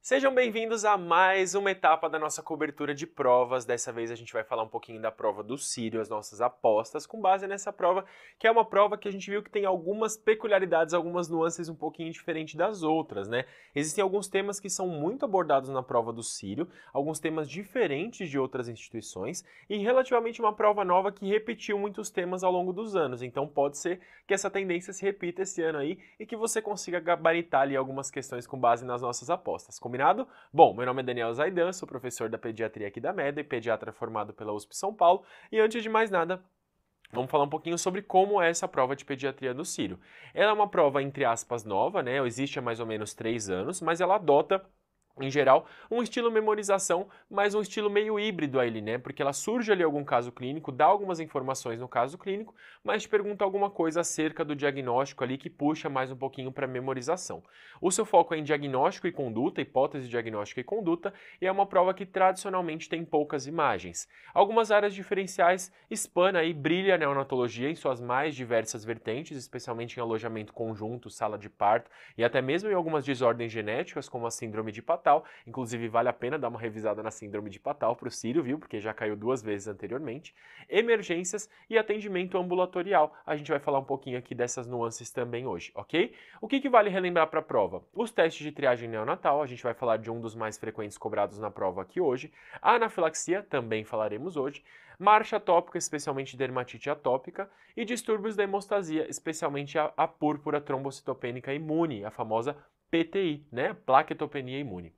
Sejam bem-vindos a mais uma etapa da nossa cobertura de provas. Dessa vez a gente vai falar um pouquinho da prova do Círio, as nossas apostas, com base nessa prova, que é uma prova que a gente viu que tem algumas peculiaridades, algumas nuances um pouquinho diferentes das outras, né? Existem alguns temas que são muito abordados na prova do Círio, alguns temas diferentes de outras instituições e relativamente uma prova nova que repetiu muitos temas ao longo dos anos. Então pode ser que essa tendência se repita esse ano aí e que você consiga gabaritar ali algumas questões com base nas nossas apostas. Combinado? Bom, meu nome é Daniel Zaidan, sou professor da pediatria aqui da MEDA e pediatra formado pela USP São Paulo. E antes de mais nada, vamos falar um pouquinho sobre como é essa prova de pediatria do Círio. Ela é uma prova, entre aspas, nova, né? Existe há mais ou menos 3 anos, mas ela adota em geral, um estilo memorização, mas um estilo meio híbrido ali, né? Porque ela surge ali algum caso clínico, dá algumas informações no caso clínico, mas te pergunta alguma coisa acerca do diagnóstico ali que puxa mais um pouquinho para memorização. O seu foco é em diagnóstico e conduta, hipótese diagnóstica e conduta, e é uma prova que tradicionalmente tem poucas imagens. Algumas áreas diferenciais espana e brilha a neonatologia em suas mais diversas vertentes, especialmente em alojamento conjunto, sala de parto e até mesmo em algumas desordens genéticas, como a síndrome de Patau. Inclusive, vale a pena dar uma revisada na síndrome de Patau para o Círio, viu? Porque já caiu 2 vezes anteriormente. Emergências e atendimento ambulatorial. A gente vai falar um pouquinho aqui dessas nuances também hoje, ok? O que vale relembrar para a prova? Os testes de triagem neonatal, a gente vai falar de um dos mais frequentes cobrados na prova aqui hoje. A anafilaxia, também falaremos hoje. Marcha atópica, especialmente dermatite atópica. E distúrbios da hemostasia, especialmente a púrpura trombocitopênica imune, a famosa PTI, né? Plaquetopenia imune.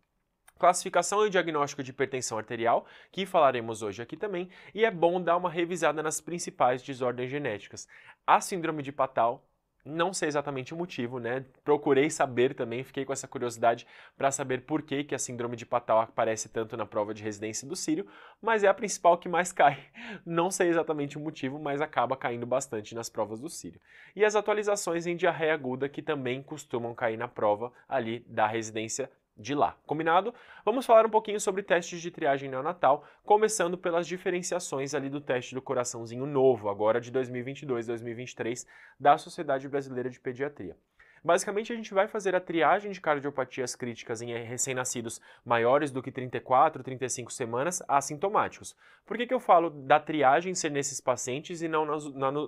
Classificação e diagnóstico de hipertensão arterial, que falaremos hoje aqui também, e é bom dar uma revisada nas principais desordens genéticas. A síndrome de Patau, não sei exatamente o motivo, né? Procurei saber também, fiquei com essa curiosidade para saber por que a síndrome de Patau aparece tanto na prova de residência do Círio, mas é a principal que mais cai. Não sei exatamente o motivo, mas acaba caindo bastante nas provas do Círio. E as atualizações em diarreia aguda, que também costumam cair na prova ali da residência de lá. Combinado? Vamos falar um pouquinho sobre testes de triagem neonatal, começando pelas diferenciações ali do teste do coraçãozinho novo, agora de 2022-2023, da Sociedade Brasileira de Pediatria. Basicamente, a gente vai fazer a triagem de cardiopatias críticas em recém-nascidos maiores do que 34, 35 semanas assintomáticos. Por que eu falo da triagem ser nesses pacientes e não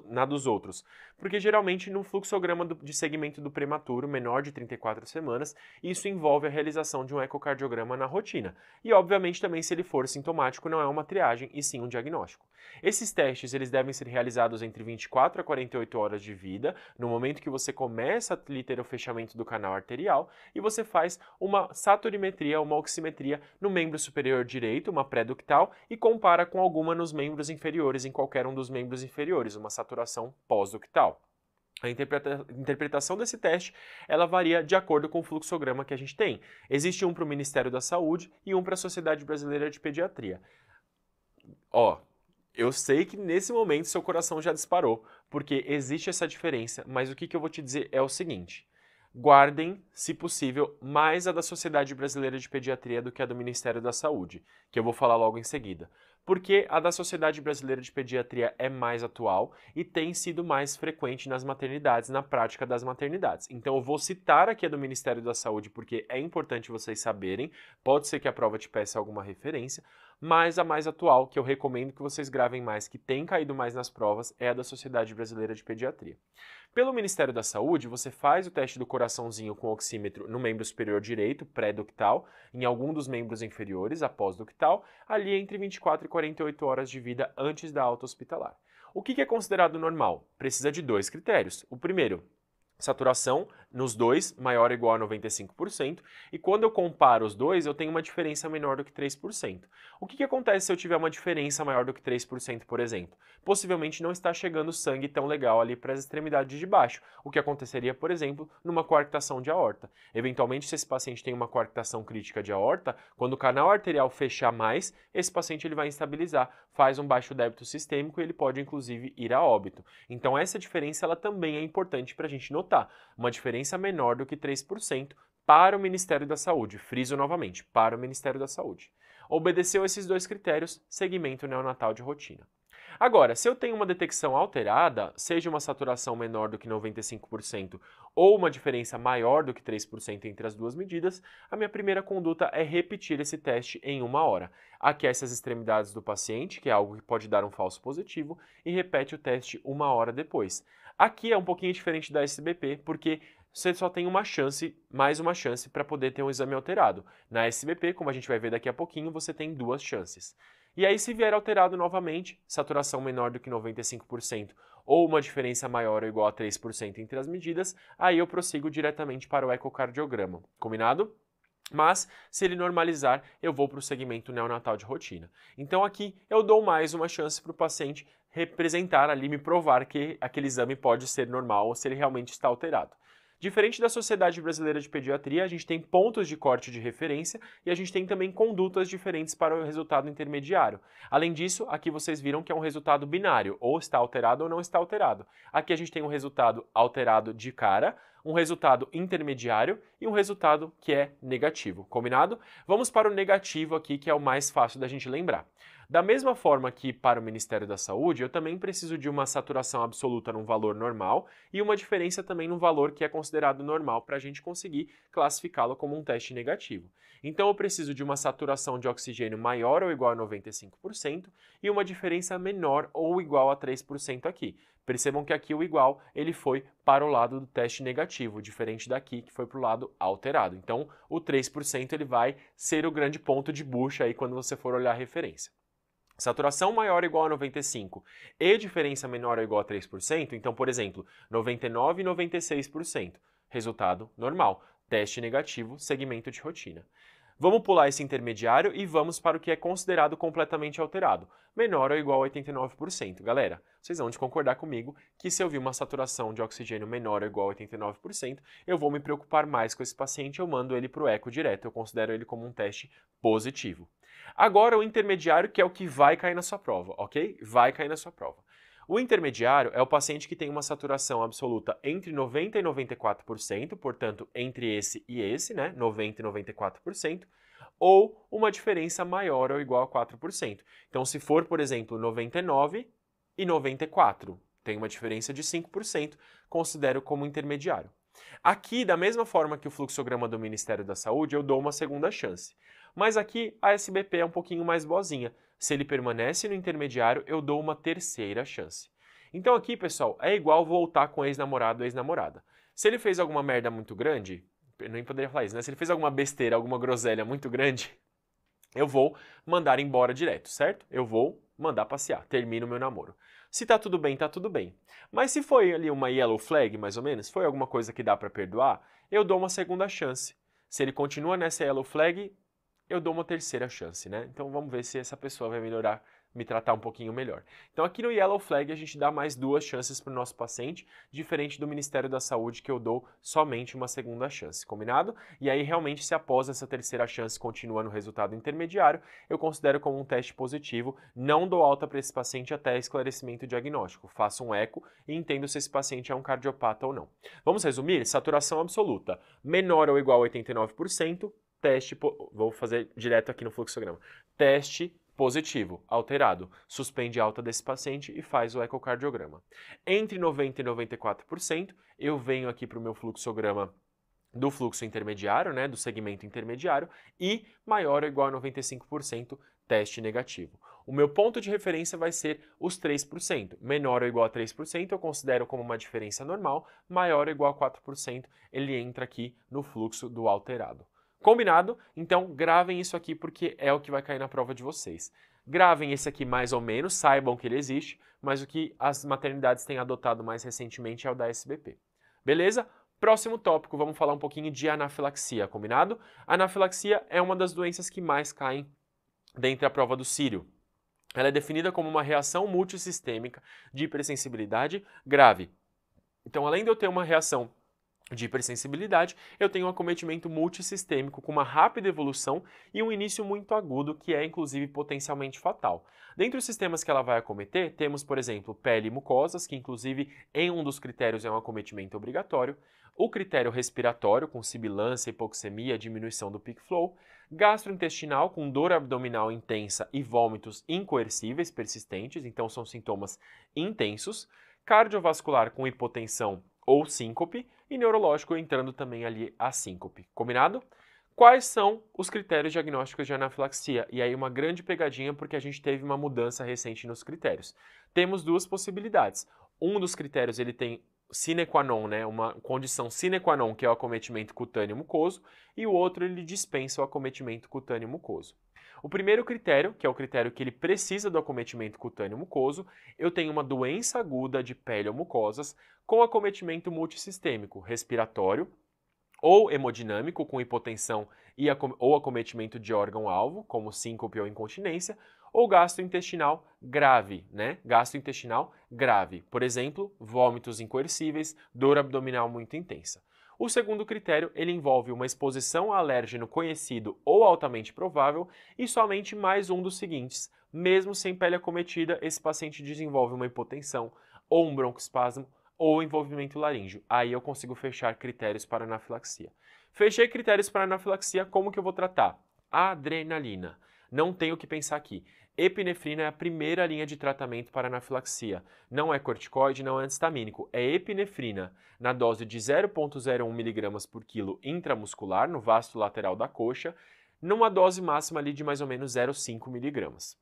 na dos outros? Porque geralmente no fluxograma de segmento do prematuro menor de 34 semanas, isso envolve a realização de um ecocardiograma na rotina. E obviamente também se ele for sintomático não é uma triagem e sim um diagnóstico. Esses testes eles devem ser realizados entre 24 a 48 horas de vida, no momento que você começa a ter o fechamento do canal arterial, e você faz uma saturimetria, uma oximetria no membro superior direito, uma pré-ductal, e compara com alguma nos membros inferiores, em qualquer um dos membros inferiores, uma saturação pós-ductal. A interpretação desse teste, ela varia de acordo com o fluxograma que a gente tem. Existe um para o Ministério da Saúde e um para a Sociedade Brasileira de Pediatria. Eu sei que nesse momento seu coração já disparou, porque existe essa diferença, mas o que eu vou te dizer é o seguinte: guardem, se possível, mais a da Sociedade Brasileira de Pediatria do que a do Ministério da Saúde, que eu vou falar logo em seguida. Porque a da Sociedade Brasileira de Pediatria é mais atual e tem sido mais frequente nas maternidades, na prática das maternidades. Então eu vou citar aqui a do Ministério da Saúde porque é importante vocês saberem, pode ser que a prova te peça alguma referência, mas a mais atual, que eu recomendo que vocês gravem mais, que tem caído mais nas provas, é a da Sociedade Brasileira de Pediatria. Pelo Ministério da Saúde, você faz o teste do coraçãozinho com oxímetro no membro superior direito, pré-ductal, em algum dos membros inferiores, após ductal, ali entre 24 e 48 horas de vida antes da alta hospitalar. O que é considerado normal? Precisa de 2 critérios. O primeiro, saturação nos dois maior ou igual a 95%, e quando eu comparo os dois, eu tenho uma diferença menor do que 3%. O que acontece se eu tiver uma diferença maior do que 3%, por exemplo? Possivelmente não está chegando sangue tão legal ali para as extremidades de baixo, o que aconteceria, por exemplo, numa coarctação de aorta. Eventualmente, se esse paciente tem uma coarctação crítica de aorta, quando o canal arterial fechar mais, esse paciente ele vai instabilizar, faz um baixo débito sistêmico e ele pode, inclusive, ir a óbito. Então, essa diferença ela também é importante para a gente notar. Uma diferença menor do que 3% para o Ministério da Saúde. Friso novamente, para o Ministério da Saúde. Obedeceu esses 2 critérios, segmento neonatal de rotina. Agora, se eu tenho uma detecção alterada, seja uma saturação menor do que 95% ou uma diferença maior do que 3% entre as duas medidas, a minha primeira conduta é repetir esse teste em 1 hora. Aquece as extremidades do paciente, que é algo que pode dar um falso positivo, e repete o teste 1 hora depois. Aqui é um pouquinho diferente da SBP, porque você só tem uma chance, mais uma chance, para poder ter um exame alterado. Na SBP, como a gente vai ver daqui a pouquinho, você tem 2 chances. E aí, se vier alterado novamente, saturação menor do que 95% ou uma diferença maior ou igual a 3% entre as medidas, aí eu prossigo diretamente para o ecocardiograma. Combinado? Mas, se ele normalizar, eu vou para o segmento neonatal de rotina. Então aqui eu dou mais uma chance para o paciente representar ali, me provar que aquele exame pode ser normal ou se ele realmente está alterado. Diferente da Sociedade Brasileira de Pediatria, a gente tem pontos de corte de referência e a gente tem também condutas diferentes para o resultado intermediário. Além disso, aqui vocês viram que é um resultado binário, ou está alterado ou não está alterado. Aqui a gente tem um resultado alterado de cara, um resultado intermediário e um resultado que é negativo. Combinado? Vamos para o negativo aqui, que é o mais fácil da gente lembrar. Da mesma forma que para o Ministério da Saúde, eu também preciso de uma saturação absoluta num valor normal e uma diferença também no valor que é considerado normal para a gente conseguir classificá-lo como um teste negativo. Então eu preciso de uma saturação de oxigênio maior ou igual a 95% e uma diferença menor ou igual a 3% aqui. Percebam que aqui o igual ele foi para o lado do teste negativo, diferente daqui que foi para o lado alterado. Então o 3% ele vai ser o grande ponto de bucha aí quando você for olhar a referência. Saturação maior ou igual a 95 e diferença menor ou igual a 3%, então, por exemplo, 99 e 96%, resultado normal, teste negativo, segmento de rotina. Vamos pular esse intermediário e vamos para o que é considerado completamente alterado, menor ou igual a 89%. Galera, vocês vão de concordar comigo que se eu vi uma saturação de oxigênio menor ou igual a 89%, eu vou me preocupar mais com esse paciente, eu mando ele para o eco direto, eu considero ele como um teste positivo. Agora o intermediário, que é o que vai cair na sua prova, ok? Vai cair na sua prova. O intermediário é o paciente que tem uma saturação absoluta entre 90% e 94%, portanto, entre esse e esse, né? 90% e 94%, ou uma diferença maior ou igual a 4%. Então, se for, por exemplo, 99% e 94%, tem uma diferença de 5%, considero como intermediário. Aqui, da mesma forma que o fluxograma do Ministério da Saúde, eu dou uma segunda chance. Mas aqui a SBP é um pouquinho mais boazinha. Se ele permanece no intermediário, eu dou uma terceira chance. Então aqui, pessoal, é igual voltar com ex-namorado ou ex-namorada. Se ele fez alguma merda muito grande, eu nem poderia falar isso, né? Se ele fez alguma besteira, alguma groselha muito grande, eu vou mandar embora direto, certo? Eu vou mandar passear, termino o meu namoro. Se tá tudo bem, tá tudo bem. Mas se foi ali uma yellow flag, mais ou menos, foi alguma coisa que dá pra perdoar, eu dou uma segunda chance. Se ele continua nessa yellow flag, eu dou uma terceira chance, né? Então vamos ver se essa pessoa vai melhorar, me tratar um pouquinho melhor. Então aqui no Yellow Flag a gente dá mais 2 chances para o nosso paciente, diferente do Ministério da Saúde que eu dou somente uma segunda chance, combinado? E aí realmente se após essa terceira chance continua no resultado intermediário, eu considero como um teste positivo, não dou alta para esse paciente até esclarecimento diagnóstico, faço um eco e entendo se esse paciente é um cardiopata ou não. Vamos resumir? Saturação absoluta, menor ou igual a 89%, teste, vou fazer direto aqui no fluxograma, teste positivo, alterado, suspende a alta desse paciente e faz o ecocardiograma. Entre 90% e 94%, eu venho aqui para o meu fluxograma do fluxo intermediário, né, do segmento intermediário, e maior ou igual a 95%, teste negativo. O meu ponto de referência vai ser os 3%. Menor ou igual a 3%, eu considero como uma diferença normal, maior ou igual a 4%, ele entra aqui no fluxo do alterado. Combinado? Então gravem isso aqui porque é o que vai cair na prova de vocês. Gravem esse aqui mais ou menos, saibam que ele existe, mas o que as maternidades têm adotado mais recentemente é o da SBP. Beleza? Próximo tópico, vamos falar um pouquinho de anafilaxia, combinado? A anafilaxia é uma das doenças que mais caem dentre a prova do Sírio. Ela é definida como uma reação multissistêmica de hipersensibilidade grave. Então, além de eu ter uma reação de hipersensibilidade, eu tenho um acometimento multissistêmico com uma rápida evolução e um início muito agudo, que é inclusive potencialmente fatal. Dentre os sistemas que ela vai acometer, temos, por exemplo, pele e mucosas, que inclusive em um dos critérios é um acometimento obrigatório, o critério respiratório, com sibilância, hipoxemia, diminuição do peak flow, gastrointestinal com dor abdominal intensa e vômitos incoercíveis persistentes, então são sintomas intensos, cardiovascular com hipotensão ou síncope e neurológico entrando também ali a síncope. Combinado? Quais são os critérios diagnósticos de anafilaxia? E aí uma grande pegadinha porque a gente teve uma mudança recente nos critérios. Temos duas possibilidades. Um dos critérios ele tem sine qua non, né, uma condição sine qua non, que é o acometimento cutâneo mucoso, e o outro ele dispensa o acometimento cutâneo mucoso. O primeiro critério, que é o critério que ele precisa do acometimento cutâneo mucoso, eu tenho uma doença aguda de pele ou mucosas com acometimento multissistêmico, respiratório, ou hemodinâmico, com hipotensão ou acometimento de órgão-alvo, como síncope ou incontinência, ou gastrointestinal grave, né? Gastrointestinal grave. Por exemplo, vômitos incoercíveis, dor abdominal muito intensa. O segundo critério, ele envolve uma exposição a alérgeno conhecido ou altamente provável e somente mais um dos seguintes. Mesmo sem pele acometida, esse paciente desenvolve uma hipotensão ou um broncoespasmo ou envolvimento laríngeo. Aí eu consigo fechar critérios para anafilaxia. Fechei critérios para anafilaxia, como que eu vou tratar? Adrenalina. Não tenho o que pensar aqui. Epinefrina é a primeira linha de tratamento para anafilaxia. Não é corticoide, não é antistamínico. É epinefrina na dose de 0,01 mg por quilo intramuscular, no vasto lateral da coxa, numa dose máxima ali de mais ou menos 0,5 mg.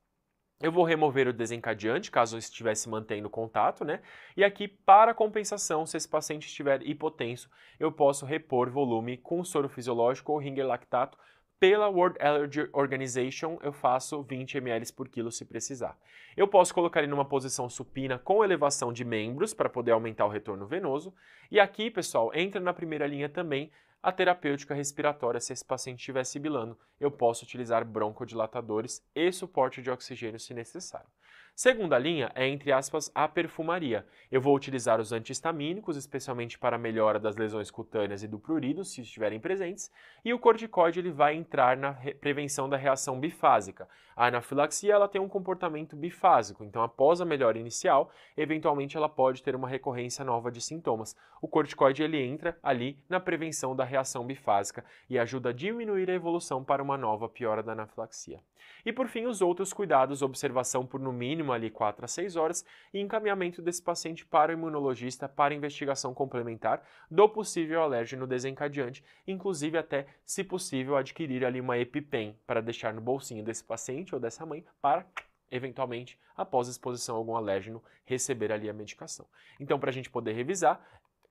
Eu vou remover o desencadeante, caso eu estivesse mantendo contato, né? E aqui, para compensação, se esse paciente estiver hipotenso, eu posso repor volume com soro fisiológico ou ringer lactato. Pela World Allergy Organization, eu faço 20 ml por quilo se precisar. Eu posso colocar ele numa posição supina com elevação de membros para poder aumentar o retorno venoso. E aqui, pessoal, entra na primeira linha também a terapêutica respiratória. Se esse paciente estiver sibilando, eu posso utilizar broncodilatadores e suporte de oxigênio se necessário. Segunda linha é, entre aspas, a perfumaria. Eu vou utilizar os antihistamínicos, especialmente para a melhora das lesões cutâneas e do prurido, se estiverem presentes, e o corticoide ele vai entrar na prevenção da reação bifásica. A anafilaxia ela tem um comportamento bifásico, então após a melhora inicial, eventualmente ela pode ter uma recorrência nova de sintomas. O corticoide ele entra ali na prevenção da reação bifásica e ajuda a diminuir a evolução para uma nova piora da anafilaxia. E por fim, os outros cuidados, observação por no mínimo ali 4 a 6 horas e encaminhamento desse paciente para o imunologista para investigação complementar do possível alérgeno desencadeante, inclusive até, se possível, adquirir ali uma EpiPen para deixar no bolsinho desse paciente ou dessa mãe para, eventualmente, após exposição a algum alérgeno, receber ali a medicação. Então, para a gente poder revisar,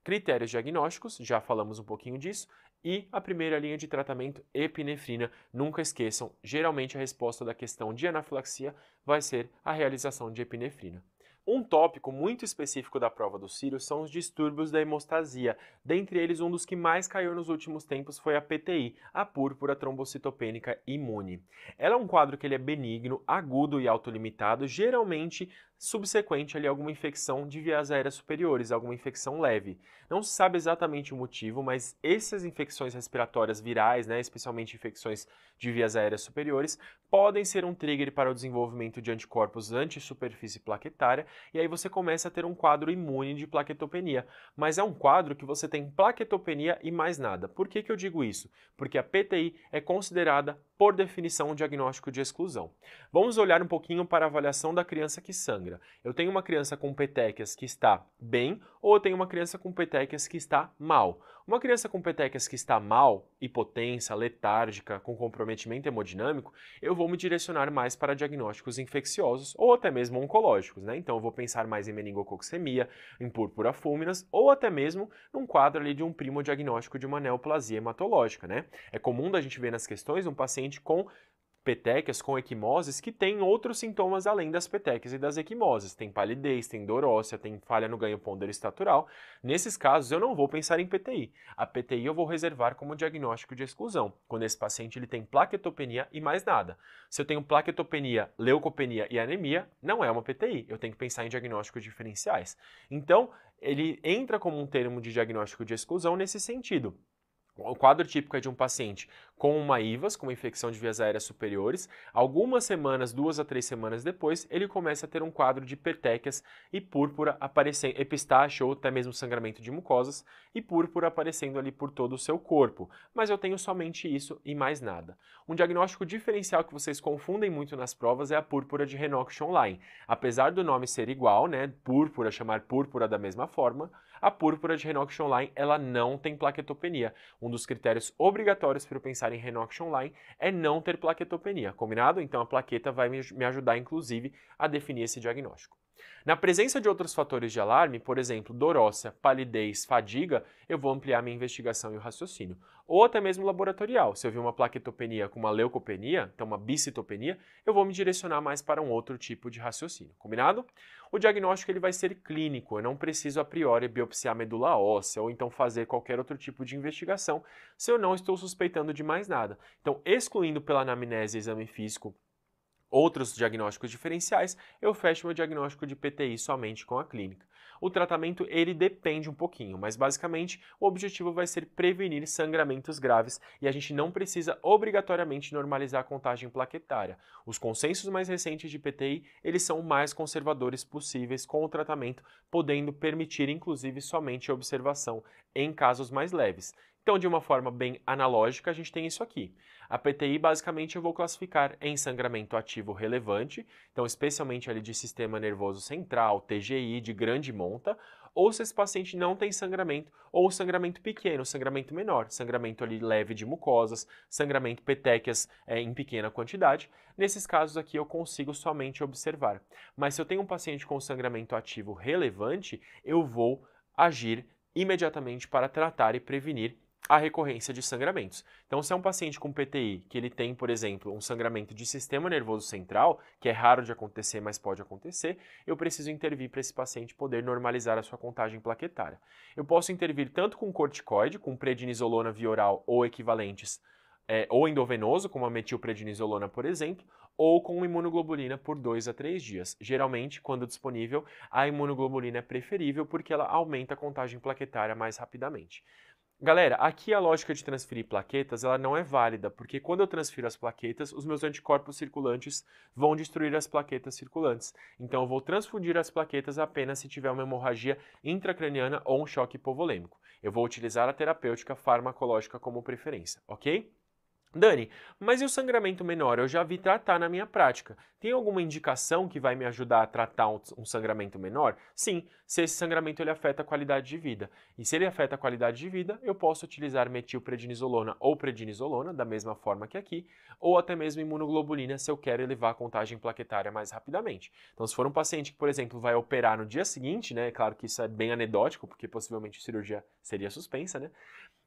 critérios diagnósticos, já falamos um pouquinho disso, e a primeira linha de tratamento, epinefrina. Nunca esqueçam, geralmente a resposta da questão de anafilaxia vai ser a realização de epinefrina. Um tópico muito específico da prova do Sirius são os distúrbios da hemostasia. Dentre eles, um dos que mais caiu nos últimos tempos foi a PTI, a púrpura trombocitopênica imune. Ela é um quadro que ele é benigno, agudo e autolimitado, geralmente subsequente ali a alguma infecção de vias aéreas superiores, alguma infecção leve. Não se sabe exatamente o motivo, mas essas infecções respiratórias virais, né, especialmente infecções de vias aéreas superiores, podem ser um trigger para o desenvolvimento de anticorpos anti-superfície plaquetária, e aí você começa a ter um quadro imune de plaquetopenia. Mas é um quadro que você tem plaquetopenia e mais nada. Por que eu digo isso? Porque a PTI é considerada, por definição, um diagnóstico de exclusão. Vamos olhar um pouquinho para a avaliação da criança que sangra. Eu tenho uma criança com petequias que está bem ou eu tenho uma criança com petequias que está mal. Uma criança com petequias que está mal, hipotensa, letárgica, com comprometimento hemodinâmico, eu vou me direcionar mais para diagnósticos infecciosos ou até mesmo oncológicos, né? Então eu vou pensar mais em meningococcemia, em púrpura fulminas ou até mesmo num quadro ali de um primodiagnóstico de uma neoplasia hematológica, né? É comum da gente ver nas questões um paciente com petequias, com equimoses, que tem outros sintomas além das petequias e das equimoses. Tem palidez, tem dor óssea, tem falha no ganho ponderostatural. Nesses casos, eu não vou pensar em PTI. A PTI eu vou reservar como diagnóstico de exclusão, quando esse paciente ele tem plaquetopenia e mais nada. Se eu tenho plaquetopenia, leucopenia e anemia, não é uma PTI. Eu tenho que pensar em diagnósticos diferenciais. Então, ele entra como um termo de diagnóstico de exclusão nesse sentido. O quadro típico é de um paciente com uma IVAS, com uma infecção de vias aéreas superiores. Algumas semanas, 2 a 3 semanas depois, ele começa a ter um quadro de petequias e púrpura aparecendo, epistaxe ou até mesmo sangramento de mucosas e púrpura aparecendo ali por todo o seu corpo. Mas eu tenho somente isso e mais nada. Um diagnóstico diferencial que vocês confundem muito nas provas é a púrpura de Renox Online. Apesar do nome ser igual, né, púrpura, chamar púrpura da mesma forma, a púrpura de Renox Online ela não tem plaquetopenia. Um dos critérios obrigatórios para eu pensar em Renox Online é não ter plaquetopenia, combinado? Então a plaqueta vai me ajudar, inclusive, a definir esse diagnóstico. Na presença de outros fatores de alarme, por exemplo, dor óssea, palidez, fadiga, eu vou ampliar minha investigação e o raciocínio. Ou até mesmo laboratorial. Se eu vi uma plaquetopenia com uma leucopenia, então uma bicitopenia, eu vou me direcionar mais para um outro tipo de raciocínio. Combinado? O diagnóstico ele vai ser clínico, eu não preciso a priori biopsiar medula óssea ou então fazer qualquer outro tipo de investigação se eu não estou suspeitando de mais nada. Então, excluindo pela anamnese e exame físico outros diagnósticos diferenciais, eu fecho meu diagnóstico de PTI somente com a clínica. O tratamento ele depende um pouquinho, mas basicamente o objetivo vai ser prevenir sangramentos graves e a gente não precisa obrigatoriamente normalizar a contagem plaquetária. Os consensos mais recentes de PTI, eles são o mais conservadores possíveis com o tratamento, podendo permitir inclusive somente a observação em casos mais leves. Então, de uma forma bem analógica, a gente tem isso aqui. A PTI, basicamente, eu vou classificar em sangramento ativo relevante, então especialmente ali de sistema nervoso central, TGI, de grande monta, ou se esse paciente não tem sangramento, ou sangramento pequeno, sangramento menor, sangramento ali leve de mucosas, sangramento petequias em pequena quantidade. Nesses casos aqui eu consigo somente observar. Mas se eu tenho um paciente com sangramento ativo relevante, eu vou agir imediatamente para tratar e prevenir a recorrência de sangramentos. Então, se é um paciente com PTI que ele tem, por exemplo, um sangramento de sistema nervoso central, que é raro de acontecer, mas pode acontecer, eu preciso intervir para esse paciente poder normalizar a sua contagem plaquetária. Eu posso intervir tanto com corticoide, com prednisolona via oral ou equivalentes, ou endovenoso, como a metilprednisolona, por exemplo, ou com imunoglobulina por 2 a 3 dias. Geralmente, quando disponível, a imunoglobulina é preferível porque ela aumenta a contagem plaquetária mais rapidamente. Galera, aqui a lógica de transferir plaquetas ela não é válida, porque quando eu transfiro as plaquetas, os meus anticorpos circulantes vão destruir as plaquetas circulantes. Então eu vou transfundir as plaquetas apenas se tiver uma hemorragia intracraniana ou um choque hipovolêmico. Eu vou utilizar a terapêutica farmacológica como preferência, ok? Dani, mas e o sangramento menor? Eu já vi tratar na minha prática. Tem alguma indicação que vai me ajudar a tratar um sangramento menor? Sim, se esse sangramento ele afeta a qualidade de vida. E se ele afeta a qualidade de vida, eu posso utilizar metilprednisolona ou prednisolona, da mesma forma que aqui, ou até mesmo imunoglobulina se eu quero elevar a contagem plaquetária mais rapidamente. Então, se for um paciente que, por exemplo, vai operar no dia seguinte, né? É claro que isso é bem anedótico, porque possivelmente a cirurgia seria suspensa, né?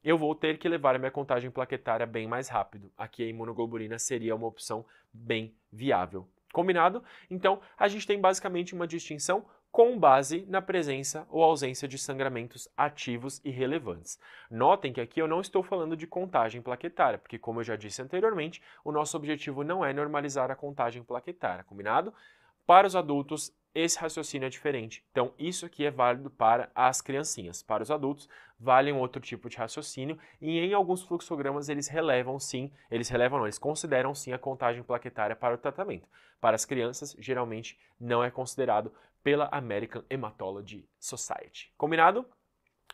Eu vou ter que levar a minha contagem plaquetária bem mais rápido. Aqui a imunoglobulina seria uma opção bem viável. Combinado? Então, a gente tem basicamente uma distinção com base na presença ou ausência de sangramentos ativos e relevantes. Notem que aqui eu não estou falando de contagem plaquetária, porque como eu já disse anteriormente, o nosso objetivo não é normalizar a contagem plaquetária, combinado? Para os adultos, esse raciocínio é diferente. Então, isso aqui é válido para as criancinhas. Para os adultos, vale um outro tipo de raciocínio e em alguns fluxogramas eles relevam sim, eles consideram sim a contagem plaquetária para o tratamento. Para as crianças, geralmente não é considerado pela American Hematology Society. Combinado?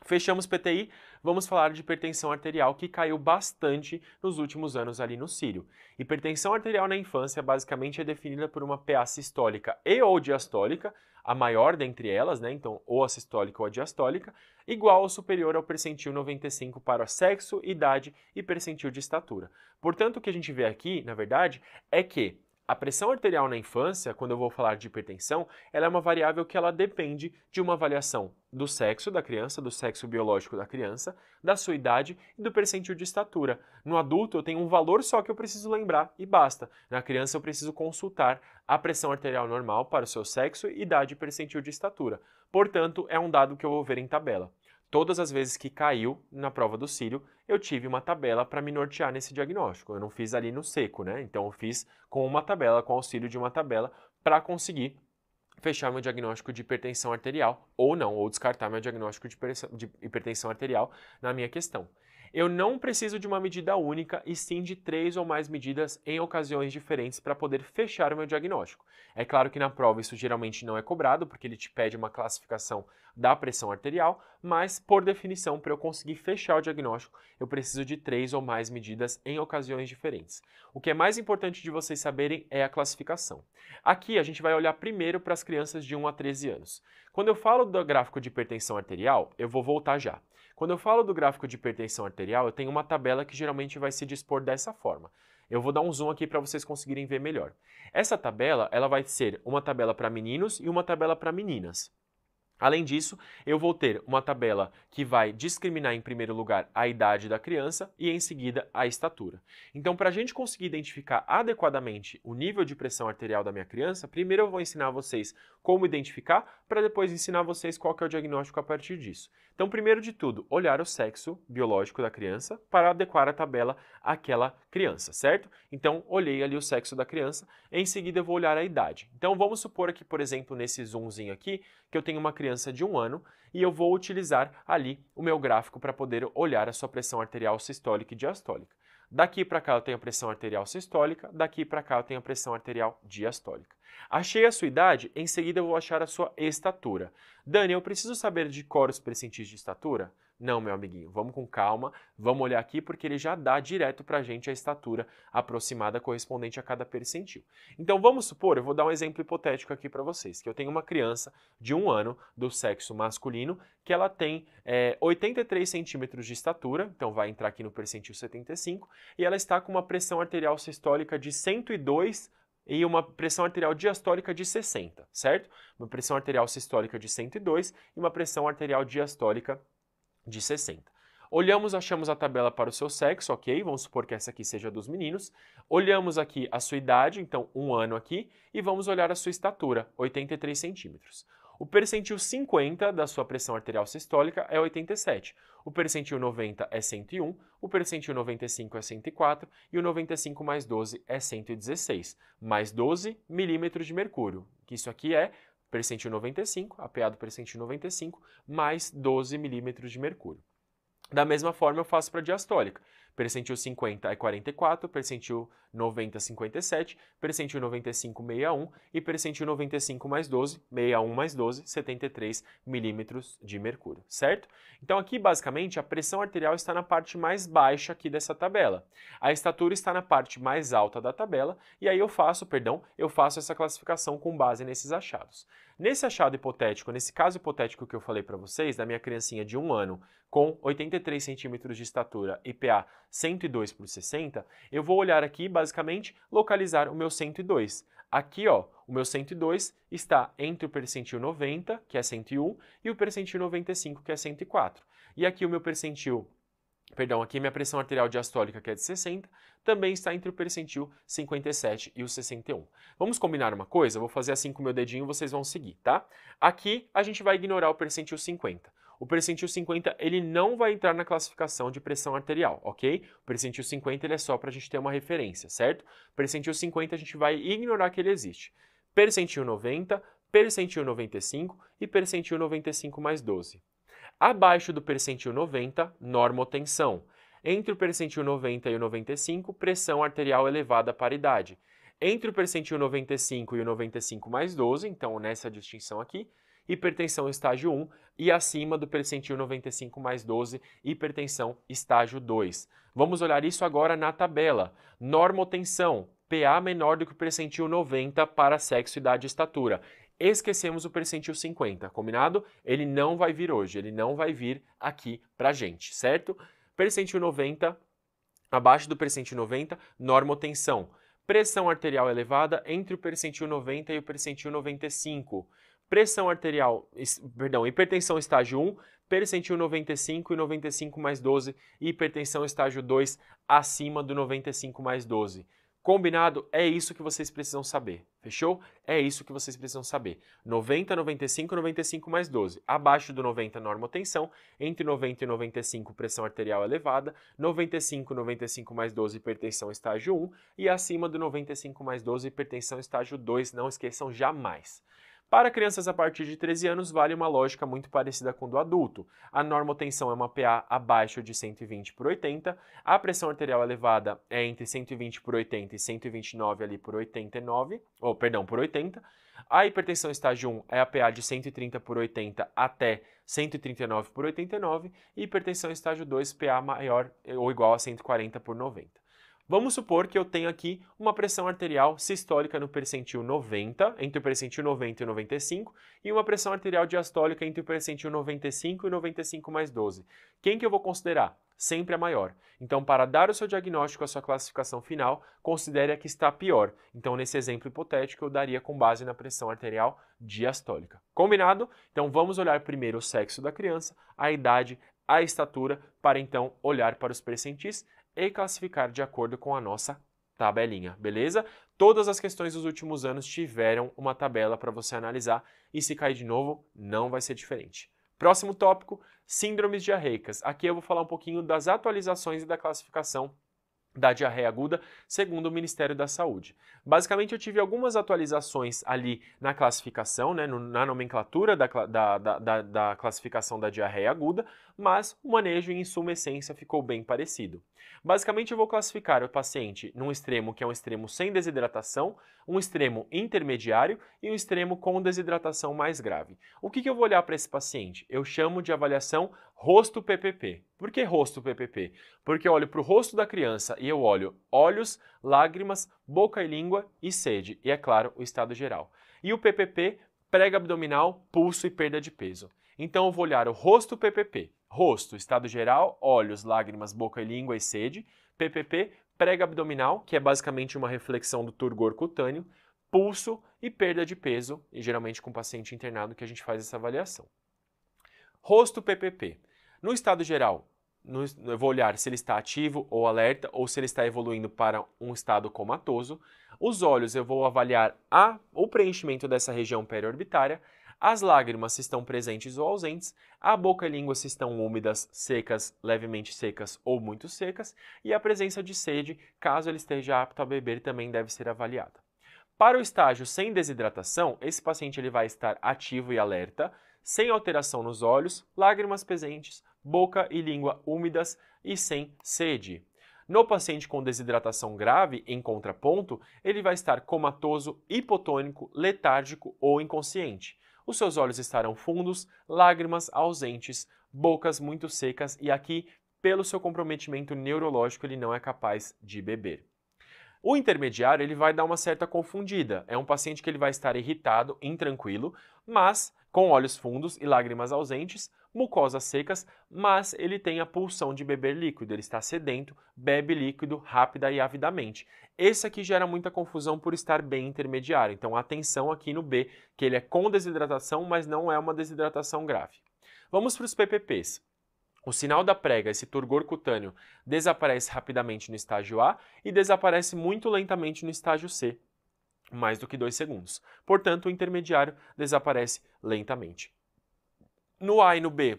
Fechamos PTI, vamos falar de hipertensão arterial que caiu bastante nos últimos anos ali no Sírio. Hipertensão arterial na infância basicamente é definida por uma PA sistólica e ou diastólica, a maior dentre elas, né? Então ou a sistólica ou a diastólica, igual ou superior ao percentil 95 para sexo, idade e percentil de estatura. Portanto, o que a gente vê aqui, na verdade, é que a pressão arterial na infância, quando eu vou falar de hipertensão, ela é uma variável que ela depende de uma avaliação do sexo da criança, do sexo biológico da criança, da sua idade e do percentil de estatura. No adulto eu tenho um valor só que eu preciso lembrar e basta. Na criança eu preciso consultar a pressão arterial normal para o seu sexo, idade e percentil de estatura. Portanto, é um dado que eu vou ver em tabela. Todas as vezes que caiu na prova do Sírio, eu tive uma tabela para me nortear nesse diagnóstico. Eu não fiz ali no seco, né? Então eu fiz com uma tabela, com auxílio de uma tabela, para conseguir fechar meu diagnóstico de hipertensão arterial, ou não, ou descartar meu diagnóstico de hipertensão arterial na minha questão. Eu não preciso de uma medida única, e sim de 3 ou mais medidas em ocasiões diferentes para poder fechar o meu diagnóstico. É claro que na prova isso geralmente não é cobrado, porque ele te pede uma classificação da pressão arterial, mas por definição, para eu conseguir fechar o diagnóstico, eu preciso de 3 ou mais medidas em ocasiões diferentes. O que é mais importante de vocês saberem é a classificação. Aqui a gente vai olhar primeiro para as crianças de 1 a 13 anos. Quando eu falo do gráfico de hipertensão arterial, eu vou voltar já. Quando eu falo do gráfico de hipertensão arterial, eu tenho uma tabela que geralmente vai se dispor dessa forma. Eu vou dar um zoom aqui para vocês conseguirem ver melhor. Essa tabela, ela vai ser uma tabela para meninos e uma tabela para meninas. Além disso, eu vou ter uma tabela que vai discriminar em primeiro lugar a idade da criança e em seguida a estatura. Então, para a gente conseguir identificar adequadamente o nível de pressão arterial da minha criança, primeiro eu vou ensinar vocês como identificar, para depois ensinar vocês qual que é o diagnóstico a partir disso. Então, primeiro de tudo, olhar o sexo biológico da criança para adequar a tabela àquela criança, certo? Então, olhei ali o sexo da criança, em seguida eu vou olhar a idade. Então, vamos supor aqui, por exemplo, nesse zoomzinho aqui, que eu tenho uma criança de 1 ano e eu vou utilizar ali o meu gráfico para poder olhar a sua pressão arterial sistólica e diastólica. Daqui para cá eu tenho a pressão arterial sistólica, daqui para cá eu tenho a pressão arterial diastólica. Achei a sua idade, em seguida eu vou achar a sua estatura. Dani, eu preciso saber de cor os percentis de estatura? Não, meu amiguinho, vamos com calma, vamos olhar aqui porque ele já dá direto para a gente a estatura aproximada correspondente a cada percentil. Então vamos supor, eu vou dar um exemplo hipotético aqui para vocês, que eu tenho uma criança de 1 ano do sexo masculino que ela tem 83 centímetros de estatura, então vai entrar aqui no percentil 75, e ela está com uma pressão arterial sistólica de 102 e uma pressão arterial diastólica de 60, certo? Uma pressão arterial sistólica de 102 e uma pressão arterial diastólica de 60. Olhamos, achamos a tabela para o seu sexo, ok? Vamos supor que essa aqui seja dos meninos. Olhamos aqui a sua idade, então 1 ano aqui, e vamos olhar a sua estatura, 83 centímetros. O percentil 50 da sua pressão arterial sistólica é 87. O percentil 90 é 101, o percentil 95 é 104 e o 95 mais 12 é 116, mais 12 milímetros de mercúrio, que isso aqui é percentil 95, a PA do percentil 95, mais 12 milímetros de mercúrio. Da mesma forma eu faço para a diastólica. Percentil 50 é 44, percentil 90 57, percentil 95 61 e percentil 95 mais 12, 61 mais 12, 73 milímetros de mercúrio, certo? Então aqui basicamente a pressão arterial está na parte mais baixa aqui dessa tabela. A estatura está na parte mais alta da tabela e aí eu faço essa classificação com base nesses achados. Nesse achado hipotético, nesse caso hipotético que eu falei para vocês, da minha criancinha de 1 ano com 83 centímetros de estatura e PA 102 por 60, eu vou olhar aqui, basicamente, localizar o meu 102. Aqui, ó, o meu 102 está entre o percentil 90, que é 101, e o percentil 95, que é 104. E aqui o meu aqui minha pressão arterial diastólica, que é de 60, também está entre o percentil 57 e o 61. Vamos combinar uma coisa? Eu vou fazer assim com o meu dedinho, vocês vão seguir, tá? Aqui a gente vai ignorar o percentil 50. O percentil 50 ele não vai entrar na classificação de pressão arterial, ok? O percentil 50 ele é só para a gente ter uma referência, certo? Percentil 50 a gente vai ignorar que ele existe. Percentil 90, percentil 95 e percentil 95 mais 12. Abaixo do percentil 90, normotensão. Entre o percentil 90 e o 95, pressão arterial elevada para idade. Entre o percentil 95 e o 95 mais 12, então nessa distinção aqui, hipertensão estágio 1 e acima do percentil 95 mais 12, hipertensão estágio 2. Vamos olhar isso agora na tabela. Normotensão, PA menor do que o percentil 90 para sexo, idade e estatura. Esquecemos o percentil 50, combinado? Ele não vai vir hoje, ele não vai vir aqui pra gente, certo? Percentil 90, abaixo do percentil 90, normotensão. Pressão arterial elevada entre o percentil 90 e o percentil 95. Hipertensão estágio 1, percentil 95 e 95 mais 12, e hipertensão estágio 2 acima do 95 mais 12. Combinado? É isso que vocês precisam saber, fechou? É isso que vocês precisam saber. 90, 95, 95 mais 12. Abaixo do 90, normotensão. Entre 90 e 95, pressão arterial elevada. 95, 95 mais 12, hipertensão estágio 1. E acima do 95 mais 12, hipertensão estágio 2. Não esqueçam jamais. Para crianças a partir de 13 anos, vale uma lógica muito parecida com a do adulto. A normotensão é uma PA abaixo de 120 por 80, a pressão arterial elevada é entre 120 por 80 e 129 ali por 89, por 80. A hipertensão estágio 1 é a PA de 130 por 80 até 139 por 89 e hipertensão estágio 2, PA maior ou igual a 140 por 90. Vamos supor que eu tenho aqui uma pressão arterial sistólica no percentil 90, entre o percentil 90 e 95, e uma pressão arterial diastólica entre o percentil 95 e 95 mais 12. Quem que eu vou considerar? Sempre a maior. Então, para dar o seu diagnóstico, a sua classificação final, considere a que está pior. Então, nesse exemplo hipotético, eu daria com base na pressão arterial diastólica. Combinado? Então, vamos olhar primeiro o sexo da criança, a idade, a estatura, para então olhar para os percentis e classificar de acordo com a nossa tabelinha, beleza? Todas as questões dos últimos anos tiveram uma tabela para você analisar e se cair de novo, não vai ser diferente. Próximo tópico, síndromes diarreicas. Aqui eu vou falar um pouquinho das atualizações e da classificação da diarreia aguda, segundo o Ministério da Saúde. Basicamente, eu tive algumas atualizações ali na classificação, né, na nomenclatura da classificação da diarreia aguda, mas o manejo, em suma essência, ficou bem parecido. Basicamente, eu vou classificar o paciente num extremo que é um extremo sem desidratação, um extremo intermediário e um extremo com desidratação mais grave. O que eu vou olhar para esse paciente? Eu chamo de avaliação rosto PPP. Por que rosto PPP? Porque eu olho para o rosto da criança e eu olho olhos, lágrimas, boca e língua e sede. E, é claro, o estado geral. E o PPP, prega abdominal, pulso e perda de peso. Então, eu vou olhar o rosto PPP. Rosto, estado geral, olhos, lágrimas, boca e língua e sede. PPP, prega abdominal, que é basicamente uma reflexão do turgor cutâneo. Pulso e perda de peso, e geralmente com paciente internado que a gente faz essa avaliação. Rosto PPP. No estado geral, eu vou olhar se ele está ativo ou alerta ou se ele está evoluindo para um estado comatoso. Os olhos eu vou avaliar o preenchimento dessa região periorbitária. As lágrimas se estão presentes ou ausentes. A boca e língua se estão úmidas, secas, levemente secas ou muito secas. E a presença de sede, caso ele esteja apto a beber, também deve ser avaliada. Para o estágio sem desidratação, esse paciente ele vai estar ativo e alerta, sem alteração nos olhos, lágrimas presentes, boca e língua úmidas e sem sede. No paciente com desidratação grave, em contraponto, ele vai estar comatoso, hipotônico, letárgico ou inconsciente. Os seus olhos estarão fundos, lágrimas ausentes, bocas muito secas e aqui, pelo seu comprometimento neurológico, ele não é capaz de beber. O intermediário ele vai dar uma certa confundida. É um paciente que ele vai estar irritado, intranquilo, mas com olhos fundos e lágrimas ausentes, mucosas secas, mas ele tem a pulsão de beber líquido. Ele está sedento, bebe líquido rápida e avidamente. Esse aqui gera muita confusão por estar bem intermediário. Então atenção aqui no B, que ele é com desidratação, mas não é uma desidratação grave. Vamos para os PPPs. O sinal da prega, esse turgor cutâneo, desaparece rapidamente no estágio A e desaparece muito lentamente no estágio C, mais do que 2 segundos. Portanto, o intermediário desaparece lentamente. No A e no B,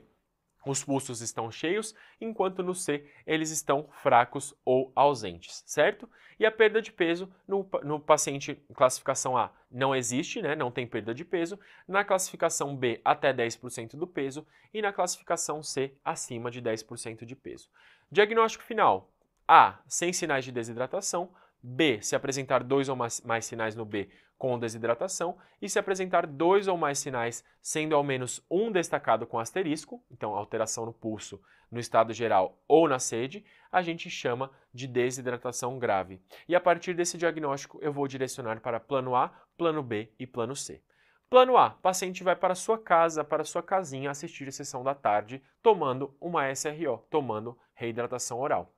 os pulsos estão cheios, enquanto no C eles estão fracos ou ausentes, certo? E a perda de peso no paciente classificação A não existe, né? Não tem perda de peso. Na classificação B, até 10% do peso. E na classificação C, acima de 10% de peso. Diagnóstico final. A, sem sinais de desidratação. B, se apresentar 2 ou mais sinais no B com desidratação e se apresentar 2 ou mais sinais, sendo ao menos um destacado com asterisco, então alteração no pulso, no estado geral ou na sede, a gente chama de desidratação grave. E a partir desse diagnóstico eu vou direcionar para plano A, plano B e plano C. Plano A, paciente vai para sua casa, para sua casinha assistir a sessão da tarde tomando uma SRO, tomando reidratação oral.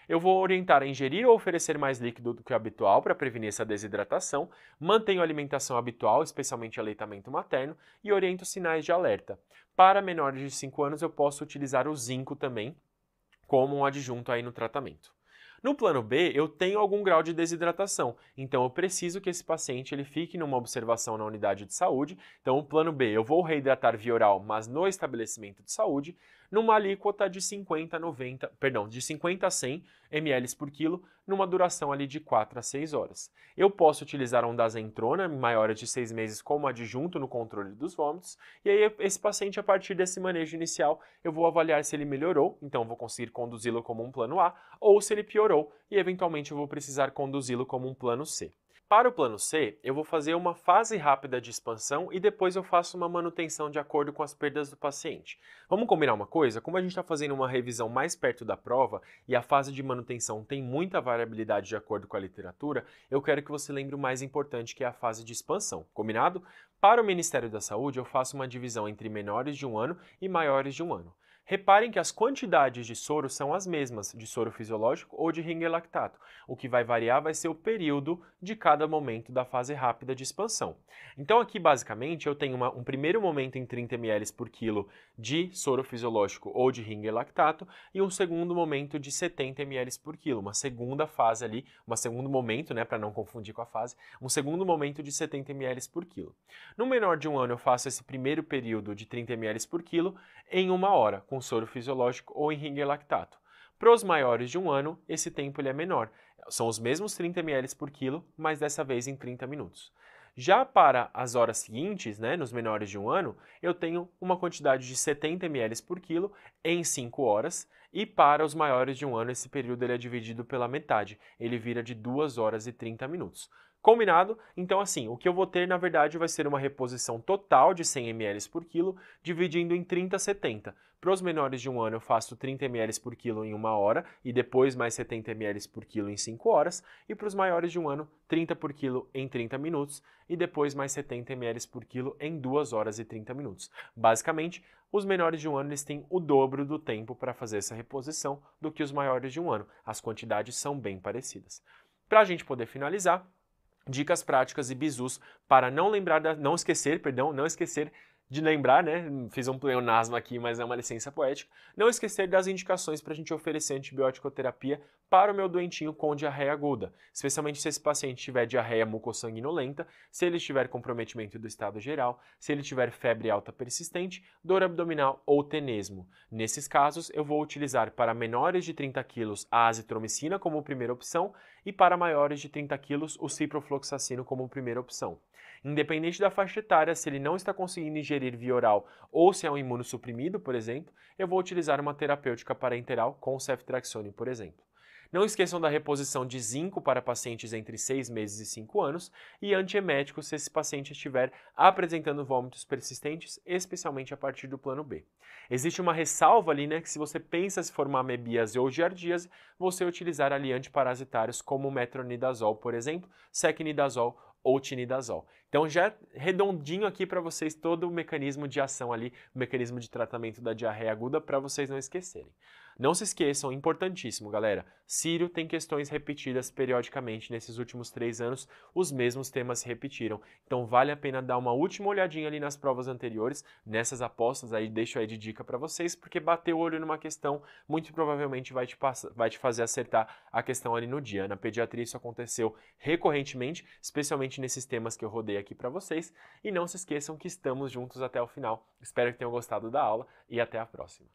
Eu vou orientar a ingerir ou oferecer mais líquido do que o habitual para prevenir essa desidratação, mantenho a alimentação habitual, especialmente aleitamento materno, e oriento sinais de alerta. Para menores de 5 anos eu posso utilizar o zinco também como um adjunto aí no tratamento. No plano B, eu tenho algum grau de desidratação, então eu preciso que esse paciente ele fique numa observação na unidade de saúde. Então, o plano B, eu vou reidratar via oral, mas no estabelecimento de saúde, numa alíquota de 50 a 100 ml por quilo, numa duração ali de 4 a 6 horas. Eu posso utilizar ondansetron maior de 6 meses como adjunto no controle dos vômitos, e aí esse paciente, a partir desse manejo inicial, eu vou avaliar se ele melhorou, então eu vou conseguir conduzi-lo como um plano A, ou se ele piorou, e eventualmente eu vou precisar conduzi-lo como um plano C. Para o plano C, eu vou fazer uma fase rápida de expansão e depois eu faço uma manutenção de acordo com as perdas do paciente. Vamos combinar uma coisa? Como a gente está fazendo uma revisão mais perto da prova e a fase de manutenção tem muita variabilidade de acordo com a literatura, eu quero que você lembre o mais importante, que é a fase de expansão. Combinado? Para o Ministério da Saúde, eu faço uma divisão entre menores de 1 ano e maiores de 1 ano. Reparem que as quantidades de soro são as mesmas, de soro fisiológico ou de Ringer lactato. O que vai variar vai ser o período de cada momento da fase rápida de expansão. Então aqui basicamente eu tenho um primeiro momento em 30 ml por quilo de soro fisiológico ou de Ringer lactato e um segundo momento de 70 ml por quilo, uma segunda fase ali, um segundo momento, para não confundir com a fase, um segundo momento de 70 ml por quilo. No menor de 1 ano eu faço esse primeiro período de 30 ml por quilo em 1 hora, com soro fisiológico ou em Ringer lactato. Para os maiores de 1 ano, esse tempo ele é menor. São os mesmos 30 ml por quilo, mas dessa vez em 30 minutos. Já para as horas seguintes, nos menores de 1 ano, eu tenho uma quantidade de 70 ml por quilo em 5 horas, e para os maiores de 1 ano, esse período ele é dividido pela metade, ele vira de 2 horas e 30 minutos. Combinado? Então assim, o que eu vou ter na verdade vai ser uma reposição total de 100 ml por quilo, dividindo em 30 a 70. Para os menores de 1 ano eu faço 30 ml por quilo em 1 hora e depois mais 70 ml por quilo em 5 horas. E para os maiores de 1 ano, 30 por quilo em 30 minutos e depois mais 70 ml por quilo em 2 horas e 30 minutos. Basicamente, os menores de 1 ano eles têm o dobro do tempo para fazer essa reposição do que os maiores de 1 ano. As quantidades são bem parecidas. Para a gente poder finalizar, dicas práticas e bizus para não esquecer de lembrar, Fiz um pleonasmo aqui, mas é uma licença poética. Não esquecer das indicações para a gente oferecer antibiótico-terapia para o meu doentinho com diarreia aguda, especialmente se esse paciente tiver diarreia mucossanguinolenta, se ele tiver comprometimento do estado geral, se ele tiver febre alta persistente, dor abdominal ou tenesmo. Nesses casos, eu vou utilizar para menores de 30 kg a azitromicina como primeira opção e para maiores de 30 kg o ciprofloxacino como primeira opção. Independente da faixa etária, se ele não está conseguindo ingerir via oral ou se é um imunossuprimido, por exemplo, eu vou utilizar uma terapêutica parenteral com ceftriaxone, por exemplo. Não esqueçam da reposição de zinco para pacientes entre 6 meses e 5 anos e antiemético se esse paciente estiver apresentando vômitos persistentes, especialmente a partir do plano B. Existe uma ressalva ali, que se você pensa se for uma amebíase ou giardíase, você utilizar ali antiparasitários como o metronidazol, por exemplo, secnidazol ou tinidazol. Então já redondinho aqui para vocês todo o mecanismo de ação ali, o mecanismo de tratamento da diarreia aguda para vocês não esquecerem. Não se esqueçam, importantíssimo, galera, Sírio tem questões repetidas periodicamente nesses últimos 3 anos, os mesmos temas se repetiram. Então vale a pena dar uma última olhadinha ali nas provas anteriores, nessas apostas aí, deixo aí de dica para vocês, porque bater o olho numa questão muito provavelmente vai te fazer acertar a questão ali no dia. Na pediatria isso aconteceu recorrentemente, especialmente nesses temas que eu rodei aqui para vocês, e não se esqueçam que estamos juntos até o final. Espero que tenham gostado da aula e até a próxima.